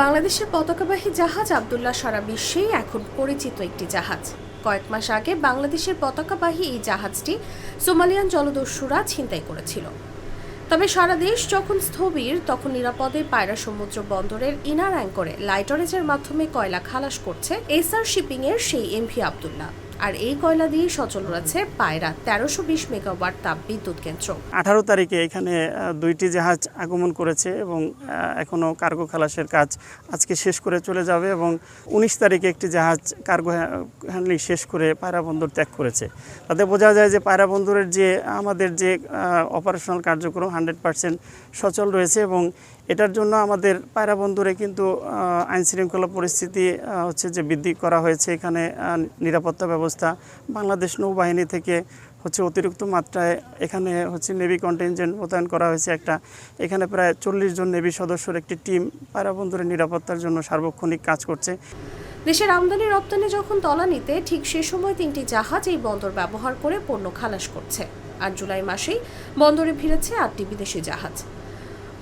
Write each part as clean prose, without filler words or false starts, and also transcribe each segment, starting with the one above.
বাংলাদেশের পতাকাবাহী জাহাজ আব্দুল্লাহ সারা বিশ্বেই এখন পরিচিত একটি জাহাজ। কয়েক মাস আগে বাংলাদেশের পতাকাবাহী এই জাহাজটি সোমালিয়ান জলদস্যুরা ছিনতাই করেছিল। তবে সারা দেশ যখন স্থবির, তখন নিরাপদে পায়রা সমুদ্র বন্দরের ইনার অ্যাঙ্করে লাইটারেজের মাধ্যমে কয়লা খালাস করছে এসআর শিপিং এর সেই এমভি আব্দুল্লাহ। আর এই কয়লা দিয়ে সচল রয়েছে পায়রা 1320 মেগাওয়াট তাপ বিদ্যুৎ কেন্দ্র। 18 তারিখে এখানে দুইটি জাহাজ আগমন করেছে এবং এখনও কার্গো খালাসের কাজ আজকে শেষ করে চলে যাবে এবং 19 তারিখে একটি জাহাজ কার্গো হ্যান্ডলিং শেষ করে পায়রা বন্দর ত্যাগ করেছে। তাতে বোঝা যায় যে পায়রা বন্দরের যে আমাদের যে অপারেশনাল কার্যক্রম 100% সচল রয়েছে এবং এটার জন্য আমাদের পায়রা বন্দরে কিন্তু আইনশৃঙ্খলা পরিস্থিতি হচ্ছে যে বৃদ্ধি করা হয়েছে। এখানে নিরাপত্তা ব্যবস্থা বাংলাদেশ নৌবাহিনী থেকে হচ্ছে অতিরিক্ত মাত্রায় এখানে হচ্ছে নেভি কন্টিনজেন্ট মোতায়েন করা হয়েছে একটা। এখানে প্রায় 40 জন নেভি সদস্যর একটি টিম পায়রা বন্দরের নিরাপত্তার জন্য সার্বক্ষণিক কাজ করছে। দেশের আমদানি রপ্তানি যখন তলানিতে, ঠিক সে সময় 3টি জাহাজ এই বন্দর ব্যবহার করে পণ্য খালাস করছে। আর জুলাই মাসেই বন্দরে ফিরেছে 8টি বিদেশি জাহাজ।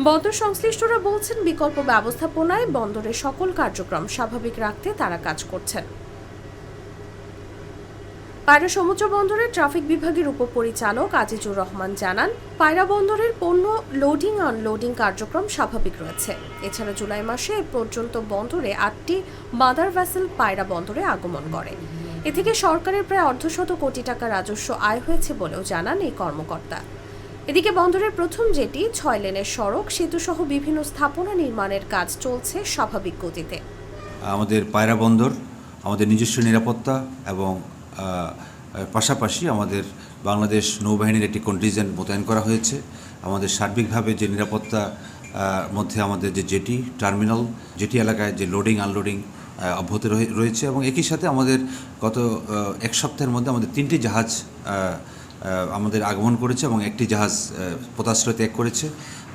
বন্দর সংশ্লিষ্টরা বলছেন, বিকল্প ব্যবস্থাপনায় বন্দরের সকল কার্যক্রম স্বাভাবিক রাখতে তারা কাজ করছেন। পায়রা সমুদ্র বন্দরের ট্রাফিক বিভাগের উপপরিচালক আজিজুর রহমান জানান, পায়রা বন্দরের পণ্য লোডিং আনলোডিং কার্যক্রম স্বাভাবিক রয়েছে। এছাড়া জুলাই মাসে এ পর্যন্ত বন্দরে 8টি মাদার ভেসেল পায়রা বন্দরে আগমন করে। এ থেকে সরকারের প্রায় 1.5 কোটি টাকা রাজস্ব আয় হয়েছে বলেও জানান এই কর্মকর্তা। এদিকে বন্দরের প্রথম জেটি, 6 লেনের সড়ক, সেতুসহ বিভিন্ন স্থাপনা নির্মাণের কাজ চলছে স্বাভাবিক গতিতে। আমাদের পায়রা বন্দর আমাদের নিজস্ব নিরাপত্তা এবং পাশাপাশি আমাদের বাংলাদেশ নৌবাহিনীর একটি কন্টিনজেন্ট মোতায়েন করা হয়েছে। আমাদের সার্বিকভাবে যে নিরাপত্তা মধ্যে আমাদের যে জেটি টার্মিনাল, জেটি এলাকায় যে লোডিং আনলোডিং অব্যাহত রয়েছে এবং একই সাথে আমাদের গত এক সপ্তাহের মধ্যে আমাদের 3টি জাহাজ আমাদের আগমন করেছে এবং একটি জাহাজ পোতাশ্রয় ত্যাগ করেছে।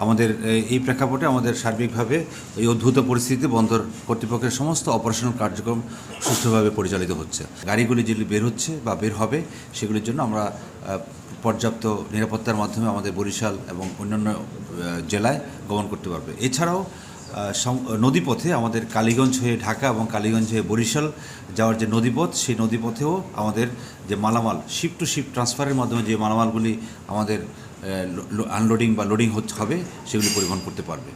আমাদের এই প্রেক্ষাপটে আমাদের সার্বিকভাবে এই উদ্ভূত পরিস্থিতিতে বন্দর কর্তৃপক্ষের সমস্ত অপারেশনাল কার্যক্রম সুষ্ঠুভাবে পরিচালিত হচ্ছে। গাড়িগুলি যেগুলি বের হচ্ছে বা বের হবে সেগুলির জন্য আমরা পর্যাপ্ত নিরাপত্তার মাধ্যমে আমাদের বরিশাল এবং অন্যান্য জেলায় গমন করতে পারবে। এছাড়াও নদীপথে আমাদের কালীগঞ্জ হয়ে ঢাকা এবং কালীগঞ্জ হয়ে বরিশাল যাওয়ার যে নদীপথ, সেই নদীপথেও আমাদের যে মালামাল শিপ টু শিপ ট্রান্সফারের মাধ্যমে যে মালামালগুলি আমাদের আনলোডিং বা লোডিং হবে সেগুলি পরিবহন করতে পারবে।